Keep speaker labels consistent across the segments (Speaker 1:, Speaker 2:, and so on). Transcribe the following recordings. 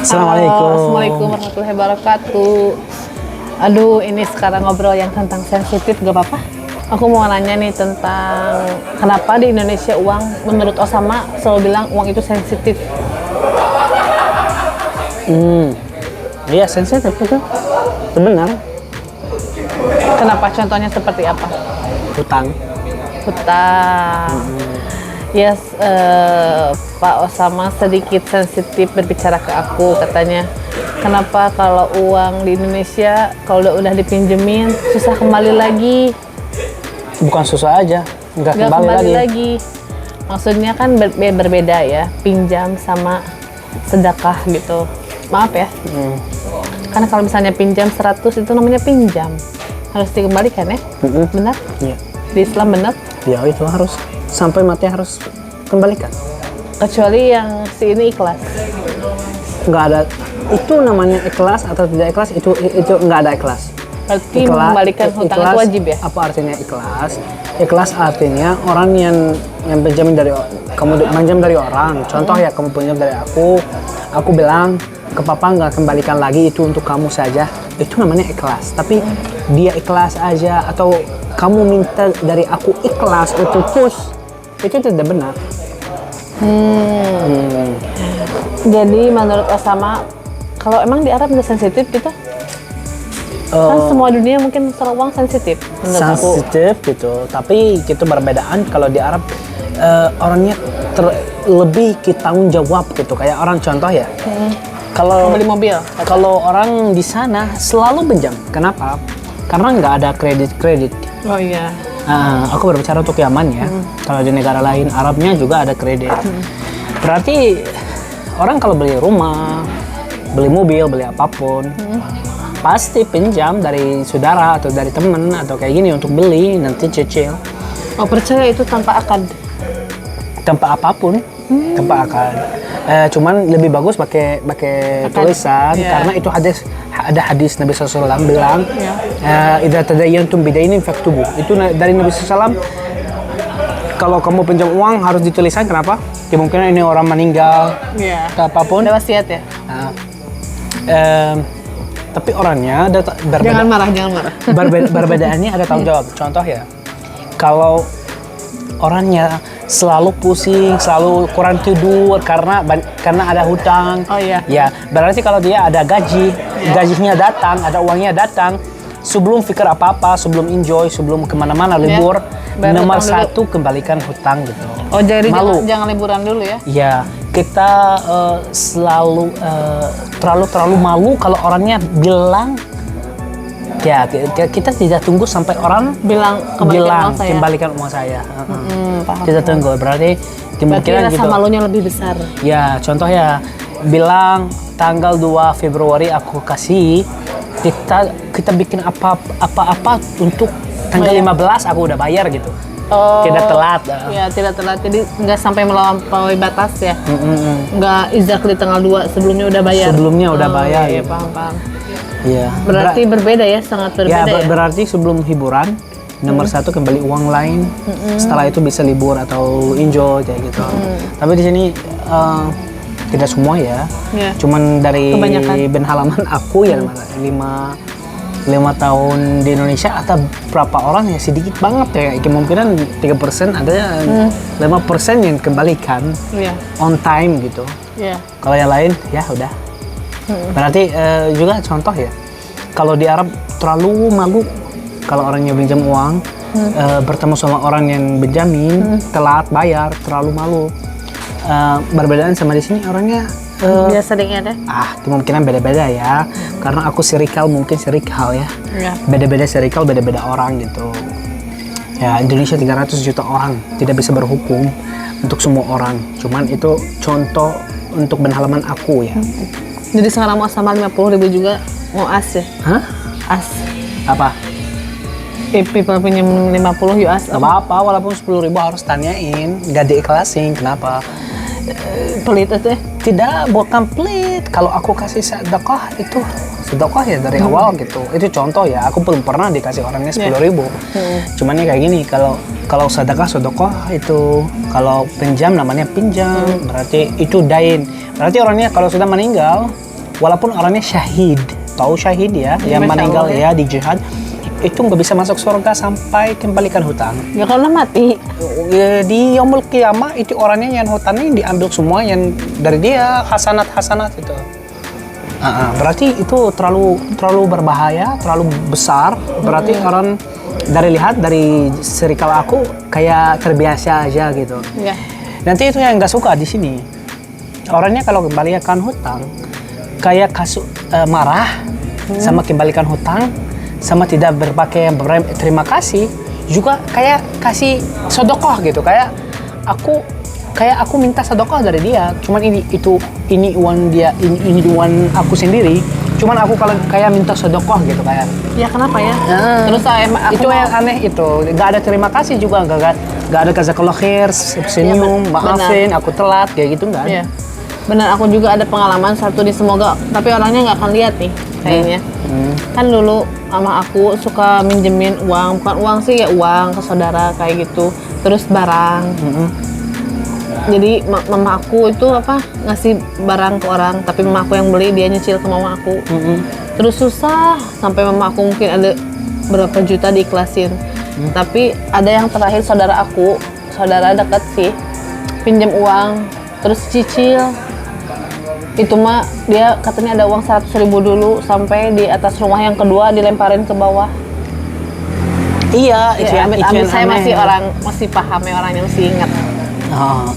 Speaker 1: Assalamualaikum.
Speaker 2: Assalamualaikum warahmatullahi wabarakatuh. Aduh, ini sekarang ngobrol yang tentang sensitif, gak apa-apa? Aku mau nanya nih tentang kenapa di Indonesia uang, menurut Osama selalu bilang uang itu sensitif.
Speaker 1: Iya sensitif itu. Benar.
Speaker 2: Kenapa? Contohnya seperti apa?
Speaker 1: Hutang.
Speaker 2: Yes, Pak Osama sedikit sensitif berbicara ke aku, katanya kenapa kalau uang di Indonesia kalau udah dipinjemin susah kembali lagi.
Speaker 1: Bukan susah aja, nggak
Speaker 2: Nggak
Speaker 1: kembali lagi.
Speaker 2: Maksudnya kan berbeda ya, pinjam sama sedekah gitu. Maaf ya, karena kalau misalnya pinjam 100 itu namanya pinjam, harus dikembalikan ya. Benar?
Speaker 1: Iya.
Speaker 2: Di Islam benar?
Speaker 1: Ya itu harus sampai mati harus kembalikan.
Speaker 2: Kecuali yang si ini ikhlas.
Speaker 1: Nggak ada itu namanya ikhlas atau tidak ikhlas, itu nggak ada ikhlas.
Speaker 2: Berarti mengembalikan hutang itu wajib ya?
Speaker 1: Apa artinya ikhlas? Ikhlas artinya orang yang pinjam dari kamu pinjam dari orang. Contoh ya, kamu pinjam dari aku bilang ke papa nggak kembalikan lagi, itu untuk kamu saja. Itu namanya ikhlas. Tapi dia ikhlas aja atau kamu minta dari aku ikhlas itu push, itu tidak benar.
Speaker 2: Jadi menurut Osama, kalau emang di Arab nggak sensitif gitu? Kan semua dunia mungkin soal uang sensitif menurut aku.
Speaker 1: Sensitif gitu, tapi itu perbedaan. Kalau di Arab orangnya lebih tanggung jawab gitu, kayak orang contoh ya. Kalau
Speaker 2: Beli mobil.
Speaker 1: kalau orang di sana selalu pinjam. Kenapa? Karena nggak ada kredit.
Speaker 2: Oh iya.
Speaker 1: Aku berbicara untuk Yaman ya. Kalau di negara lain Arabnya juga ada kredit. Berarti orang kalau beli rumah, beli mobil, beli apapun, pasti pinjam dari saudara atau dari teman atau kayak gini untuk beli, nanti cicil.
Speaker 2: Oh, percaya itu tanpa akad?
Speaker 1: Tanpa apapun, tanpa akad. Cuman lebih bagus pakai tulisan, karena itu ada hadis Nabi SAW bilang, idza tadayantum bidainin faktubu. Itu dari Nabi SAW. Kalau kamu pinjam uang harus ditulisan. Kenapa? Kemungkinan ini orang meninggal, apapun.
Speaker 2: Ada wasiat ya?
Speaker 1: Tapi orangnya ada berbeda.
Speaker 2: Jangan marah.
Speaker 1: Berbedaannya ada tanggung jawab. Contoh ya, kalau orangnya selalu pusing, selalu kurang tidur karena ada hutang.
Speaker 2: Oh iya.
Speaker 1: Ya, berarti kalau dia ada gajinya datang, ada uangnya datang, sebelum pikir apa-apa, sebelum enjoy, sebelum kemana-mana libur, nomor satu kembalikan hutang gitu.
Speaker 2: Oh, jadi
Speaker 1: malu.
Speaker 2: jangan liburan dulu ya?
Speaker 1: Ya, kita selalu terlalu malu kalau orangnya bilang. Ya, kita tidak tunggu sampai orang
Speaker 2: bilang
Speaker 1: kembalikan uang saya.
Speaker 2: Paham.
Speaker 1: Kita tunggu, berarti kemungkinan
Speaker 2: rasa
Speaker 1: gitu.
Speaker 2: malunya lebih besar.
Speaker 1: Ya, contoh ya, bilang tanggal 2 Februari aku kasih, kita bikin apa untuk tanggal 15 aku udah bayar gitu. Tidak telat.
Speaker 2: Ya, tidak telat. Jadi nggak sampai melampaui batas ya. Nggak exactly tanggal 2 sebelumnya udah bayar.
Speaker 1: Sebelumnya udah bayar.
Speaker 2: Iya, paham.
Speaker 1: Iya.
Speaker 2: Berarti berbeda ya, sangat berbeda ya.
Speaker 1: Berarti sebelum hiburan nomor satu kembali uang lain. Setelah itu bisa libur atau enjoy kayak gitu. Tapi di sini tidak semua ya. Cuman dari pengalaman aku ya 5 tahun di Indonesia, atau berapa orang ya sedikit banget ya, kemungkinan 3% ada 5% yang kembalikan on time gitu. Kalau yang lain ya udah. Berarti juga contoh ya, kalau di Arab terlalu malu kalau orangnya pinjam uang, bertemu sama orang yang benjamin, telat bayar, terlalu malu. Berbedaan sama di sini orangnya
Speaker 2: biasa dengan ada.
Speaker 1: Kemungkinan beda-beda ya, karena aku serikal ya. Beda-beda serikal, beda-beda orang gitu. Ya, Indonesia 300 juta orang, tidak bisa berhukum untuk semua orang. Cuman itu contoh untuk pengalaman aku ya.
Speaker 2: Jadi sekarang mau sama 50.000 juga mau as ya?
Speaker 1: Hah?
Speaker 2: As.
Speaker 1: Apa?
Speaker 2: People pinjam 50 US.
Speaker 1: Gak apa-apa, walaupun 10.000 harus tanyain, gak diikhlasin. Kenapa?
Speaker 2: Pelit itu ya?
Speaker 1: Tidak, bukan pelit. Kalau aku kasih sedekah itu sedekah ya dari awal gitu. Itu contoh ya, aku belum pernah dikasih orangnya 10.000. Cuman ya kayak gini, kalau sedekah itu, kalau pinjam namanya pinjam, berarti itu dain. Berarti orangnya kalau sudah meninggal, walaupun orangnya syahid, tahu syahid ya, yang
Speaker 2: Masya
Speaker 1: meninggal
Speaker 2: Allah,
Speaker 1: ya di jihad, itu nggak bisa masuk surga sampai kembalikan hutang.
Speaker 2: Ya kalau mati.
Speaker 1: Di yaumul qiyamah itu orangnya yang hutangnya yang diambil semua yang dari dia, hasanat itu. Berarti itu terlalu berbahaya, terlalu besar. Berarti orang dari circle aku kayak terbiasa aja gitu.
Speaker 2: Ya.
Speaker 1: Nanti itu yang nggak suka di sini. Orangnya kalau kembalikan hutang kayak marah sama kembalikan hutang, sama tidak berpakai terima kasih, juga kayak kasih sodokoh gitu, kayak aku minta sodokoh dari dia, cuman ini uang dia, ini uang aku sendiri, cuman aku kalau kayak minta sodokoh gitu kayak.
Speaker 2: Ya kenapa ya? Terus
Speaker 1: Itu yang aneh itu, nggak ada terima kasih juga, nggak ada jazakallah khair, senyum, maafin, aku telat kayak gitu nggak ada.
Speaker 2: Iya. Benar, aku juga ada pengalaman satu di Semoga, tapi orangnya nggak akan lihat nih kayaknya. Kan dulu sama aku suka minjemin uang, bukan uang sih ya, uang ke saudara kayak gitu, terus barang. Jadi mama aku itu ngasih barang ke orang, tapi mama aku yang beli, dia nyicil ke mama aku. Terus susah sampai mama aku mungkin ada berapa juta diikhlasin. Tapi ada yang terakhir saudara dekat sih, pinjam uang terus cicil. Itu mah dia katanya ada uang 100.000 dulu, sampai di atas rumah yang kedua dilemparin ke bawah.
Speaker 1: Iya, itu
Speaker 2: Ya, amit-amit saya
Speaker 1: aneh.
Speaker 2: masih paham ya, orangnya masih ingat.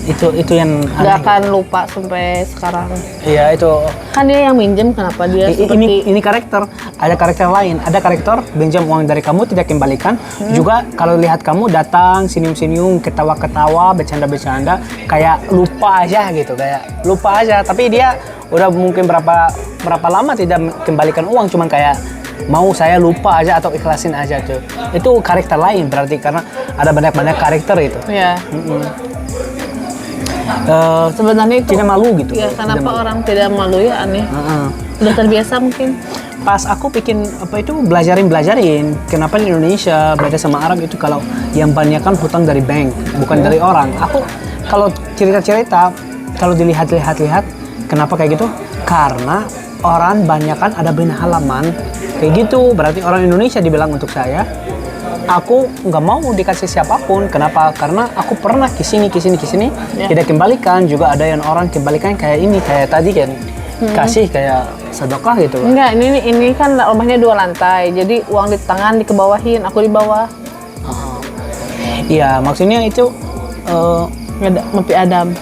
Speaker 1: Itu yang
Speaker 2: Nggak
Speaker 1: aneh.
Speaker 2: akan lupa sampai sekarang.
Speaker 1: Iya, itu.
Speaker 2: Kan dia yang minjem, kenapa dia seperti
Speaker 1: Ini karakter, ada karakter lain, ada karakter pinjam uang dari kamu tidak kembalikan, juga kalau lihat kamu datang senyum-senyum, ketawa-ketawa, bercanda-bercanda, kayak lupa aja gitu, kayak lupa aja, tapi dia udah mungkin berapa lama tidak kembalikan uang, cuman kayak mau saya lupa aja atau ikhlasin aja tuh. Itu karakter lain berarti, karena ada banyak karakter itu.
Speaker 2: ya. Sebenarnya itu
Speaker 1: Tidak malu gitu.
Speaker 2: ya, kenapa orang tidak malu ya, aneh. Udah terbiasa mungkin.
Speaker 1: Pas aku bikin belajarin kenapa di Indonesia beda sama Arab itu, kalau yang banyak kan hutang dari bank bukan dari orang. Aku kalau cerita kalau dilihat kenapa kayak gitu, karena orang banyak kan ada benih halaman kayak gitu, berarti orang Indonesia dibilang untuk saya, aku nggak mau dikasih siapapun. Kenapa? Karena aku pernah kesini
Speaker 2: Ya.
Speaker 1: tidak kembalikan, juga ada yang orang kembalikan kayak tadi kan kasih kayak sedekah gitu.
Speaker 2: Enggak, ini kan rumahnya 2 lantai, jadi uang di tangan dikebawahin, aku di bawah.
Speaker 1: Iya, maksudnya itu
Speaker 2: Ngopi Adam.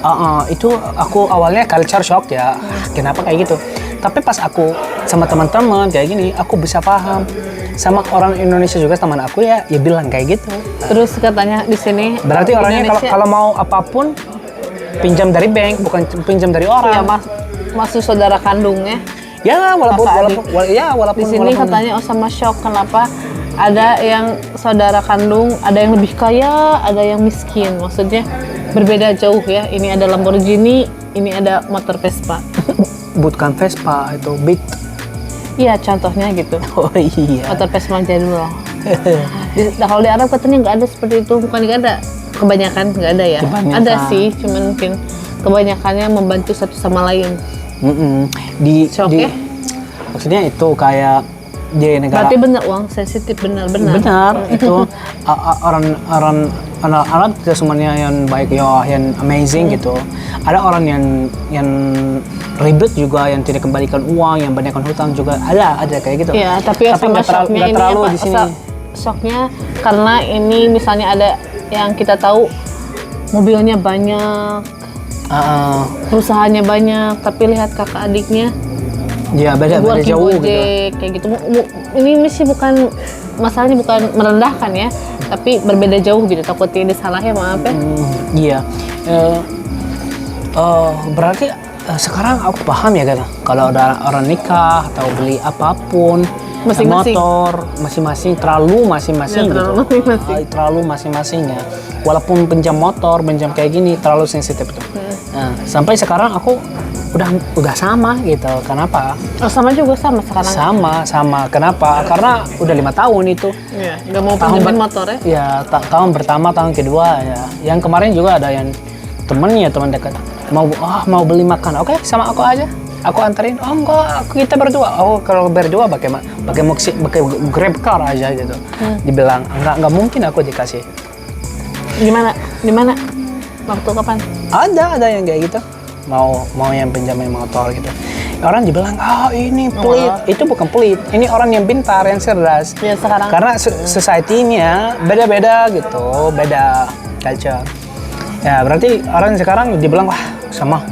Speaker 1: itu aku awalnya culture shock ya. Kenapa kayak gitu? Tapi pas aku sama teman-teman kayak gini, aku bisa paham. Sama orang Indonesia juga teman aku ya bilang kayak gitu.
Speaker 2: Terus katanya di sini
Speaker 1: Berarti orangnya
Speaker 2: Indonesia-
Speaker 1: kalau mau apapun pinjam dari bank, bukan pinjam dari
Speaker 2: ya
Speaker 1: orang.
Speaker 2: masuk saudara kandungnya.
Speaker 1: Ya walaupun
Speaker 2: Di sini katanya Osama shock, kenapa ada yang saudara kandung, ada yang lebih kaya, ada yang miskin. Maksudnya berbeda jauh ya. Ini ada Lamborghini, ini ada motor Vespa.
Speaker 1: bukan Vespa, itu Beat.
Speaker 2: Iya, contohnya gitu.
Speaker 1: Oh iya.
Speaker 2: Motor Vespa jadul loh. Kalau di Arab katanya nggak ada seperti itu, bukan nggak ada. Kebanyakan nggak ada ya.
Speaker 1: Kebanyakan.
Speaker 2: Ada sih, cuman mungkin kebanyakannya membantu satu sama lain.
Speaker 1: Shock ya? Maksudnya itu kayak di negara.
Speaker 2: Berarti bener uang sensitif, benar.
Speaker 1: Benar, itu orang Arab tidak semuanya yang baik ya, yang amazing gitu. Ada orang yang ribet juga, yang tidak kembalikan uang, yang banyakkan hutang juga ada kayak gitu.
Speaker 2: Iya, tapi sama
Speaker 1: nggak
Speaker 2: shocknya ini
Speaker 1: terlalu
Speaker 2: apa?
Speaker 1: di sini.
Speaker 2: Shocknya karena ini misalnya ada yang kita tahu mobilnya banyak, perusahaannya banyak, tapi lihat kakak adiknya
Speaker 1: Ya beda
Speaker 2: working
Speaker 1: jauh gitu.
Speaker 2: Gojek, kayak gitu. Ini sih bukan masalahnya, bukan merendahkan ya, tapi berbeda jauh gitu. Takutnya disalahnya, maaf ya.
Speaker 1: Iya. Berarti sekarang aku paham ya kan, kalau ada orang nikah atau beli apapun,
Speaker 2: Masing-masing.
Speaker 1: motor masing-masing, terlalu masing-masing
Speaker 2: Ya,
Speaker 1: gitu.
Speaker 2: terlalu masing-masing.
Speaker 1: Terlalu masing-masingnya. Walaupun pinjam motor, pinjam kayak gini, terlalu sensitif tuh. Nah, sampai sekarang aku udah sama gitu. Kenapa?
Speaker 2: Oh, sama sekarang.
Speaker 1: Sama. Kenapa? Karena udah 5 tahun itu.
Speaker 2: Iya, nggak mau pinjemin motor ya.
Speaker 1: Ya, tahun pertama, tahun kedua ya. Yang kemarin juga ada yang teman dekat mau beli makan. Oke, sama aku aja. Aku anterin, oh enggak, kita berdua. Oh kalau berdua pakai Grab car aja gitu. Dibilang enggak mungkin aku dikasih.
Speaker 2: Di mana? Waktu kapan?
Speaker 1: Ada yang kayak gitu. Mau yang pinjamin motor gitu. Orang dibilang, oh ini pelit. Itu bukan pelit. Ini orang yang pintar, yang cerdas.
Speaker 2: Ya sekarang.
Speaker 1: Karena society-nya beda-beda gitu, beda culture. Ya berarti orang sekarang dibilang, wah sama.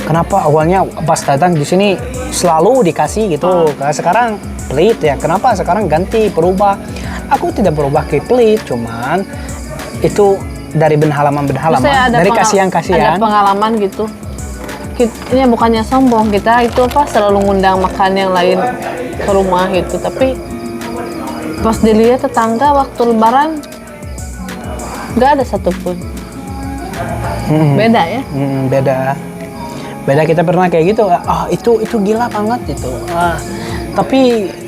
Speaker 1: Kenapa awalnya pas datang di sini selalu dikasih gitu. Karena sekarang pelit ya. Kenapa sekarang ganti, berubah? Aku tidak berubah ke pelit, cuman itu dari benhalaman, dari kasihan-kasihan.
Speaker 2: Ada pengalaman gitu. Ini bukannya sombong, kita itu selalu ngundang makan yang lain ke rumah gitu, tapi pas dilihat tetangga waktu lebaran nggak ada satupun. Beda ya?
Speaker 1: Beda kita pernah kayak gitu. Itu gila banget itu. Tapi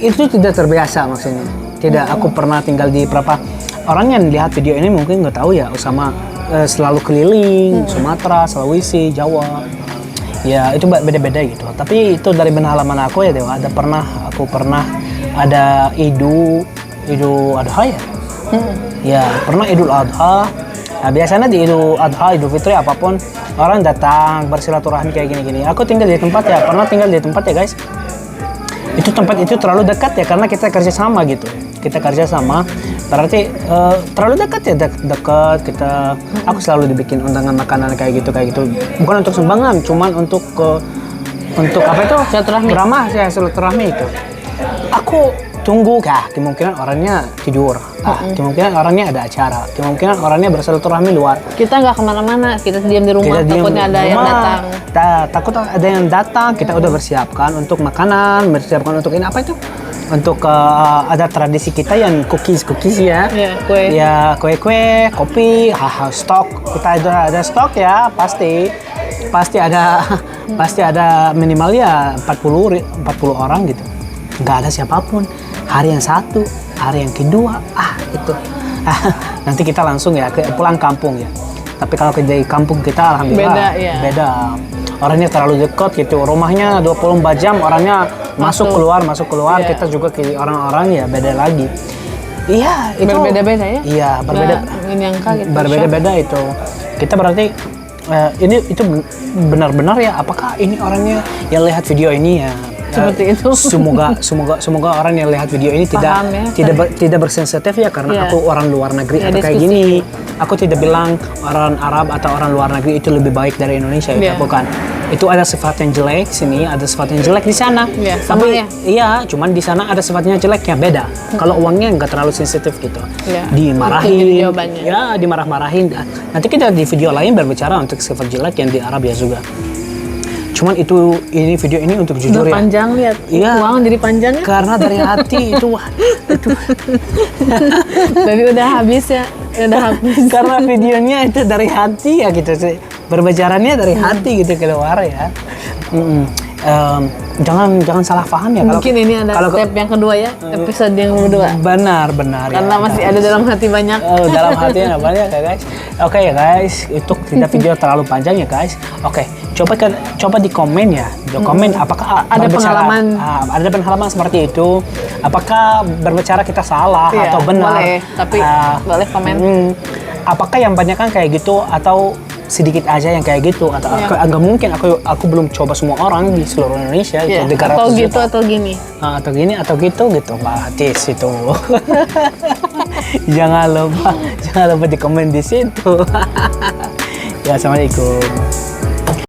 Speaker 1: itu tidak terbiasa maksudnya. Tidak, aku pernah tinggal di beberapa orang yang lihat video ini mungkin nggak tahu ya, Usama selalu keliling Sumatera, Sulawesi, Jawa. Ya itu beda-beda gitu. Tapi itu dari benhalaman aku ya Dewa. Aku pernah ada Idul Adha ya. Ya pernah Idul Adha. Nah, biasanya di Idul Adha, Idul Fitri apapun orang datang bersilaturahmi kayak gini-gini. Aku tinggal di tempat ya, pernah tinggal di tempat ya guys. Itu tempat itu terlalu dekat ya karena kita kerja sama gitu. Kita kerja sama, berarti terlalu dekat ya, dekat kita. Aku selalu dibikin undangan makanan kayak gitu. Bukan untuk sumbangan, cuman untuk apa itu?
Speaker 2: Silaturahmi.
Speaker 1: Ramah ya, silaturahmi itu. Aku tunggu kemungkinan orangnya tidur, kemungkinan orangnya ada acara, kemungkinan orangnya bersilaturahmi luar.
Speaker 2: Kita nggak kemana-mana, kita diam di rumah, takutnya ada yang datang.
Speaker 1: Takut ada yang datang, kita udah bersiapkan untuk makanan, bersiapkan untuk ini apa itu? Untuk ada tradisi kita yang cookies ya.
Speaker 2: Iya, kue.
Speaker 1: Ya, kue, kopi, stok. Kita ada stok ya, pasti ada minimal ya 40 orang gitu. Nggak ada siapapun. Hari yang satu, hari yang kedua, itu. Nanti kita langsung ya pulang kampung ya. Tapi kalau di kampung kita alhamdulillah beda. Orangnya terlalu dekat gitu. Rumahnya 24 jam, orangnya masuk keluar. Yeah. Kita juga ke orang-orang ya beda lagi. Iya, itu
Speaker 2: berbeda-beda ya?
Speaker 1: Iya, berbeda-beda itu. Kita berarti itu benar-benar ya, apakah ini orangnya yang lihat video ini ya?
Speaker 2: Seperti itu.
Speaker 1: Semoga orang yang lihat video ini tidak bersensitif ya, karena aku orang luar negeri atau kayak gini. Aku tidak bilang orang Arab atau orang luar negeri itu lebih baik dari Indonesia, itu bukan. Itu ada sifat yang jelek sini, ada sifat yang jelek di sana.
Speaker 2: Sama ya?
Speaker 1: Iya, cuman di sana ada sifatnya jelek ya beda. Kalau uangnya nggak terlalu sensitif gitu. Dimarahin. Ya, dimarah-marahin. Nanti kita di video lain berbicara untuk sifat jelek yang di Arab ya juga. Cuman ini video ini untuk jujur ya.
Speaker 2: Panjang lihat.
Speaker 1: Iya.
Speaker 2: Uang jadi panjang ya?
Speaker 1: Karena dari hati itu.
Speaker 2: Tapi udah habis ya.
Speaker 1: Karena videonya itu dari hati ya gitu sih. Berbicaranya dari hati gitu keluar ya. Jangan salah paham ya.
Speaker 2: Mungkin ini ada step yang kedua ya, episode yang kedua.
Speaker 1: Benar
Speaker 2: Karena
Speaker 1: ya.
Speaker 2: masih ada dalam hati banyak.
Speaker 1: Dalam hatinya banyak ya guys. Oke ya guys, itu tidak video terlalu panjang ya guys. Oke, coba di komen ya. Di komen apakah
Speaker 2: ada
Speaker 1: pengalaman seperti itu? Apakah berbicara kita salah atau benar?
Speaker 2: Boleh, tapi boleh komen.
Speaker 1: Apakah yang banyak kan kayak gitu atau sedikit aja yang kayak gitu, atau nggak mungkin aku belum coba semua orang di seluruh Indonesia itu 300
Speaker 2: atau gitu
Speaker 1: juta.
Speaker 2: atau gini
Speaker 1: atau gitu batis itu. jangan lupa di komen di situ. Ya, assalamualaikum.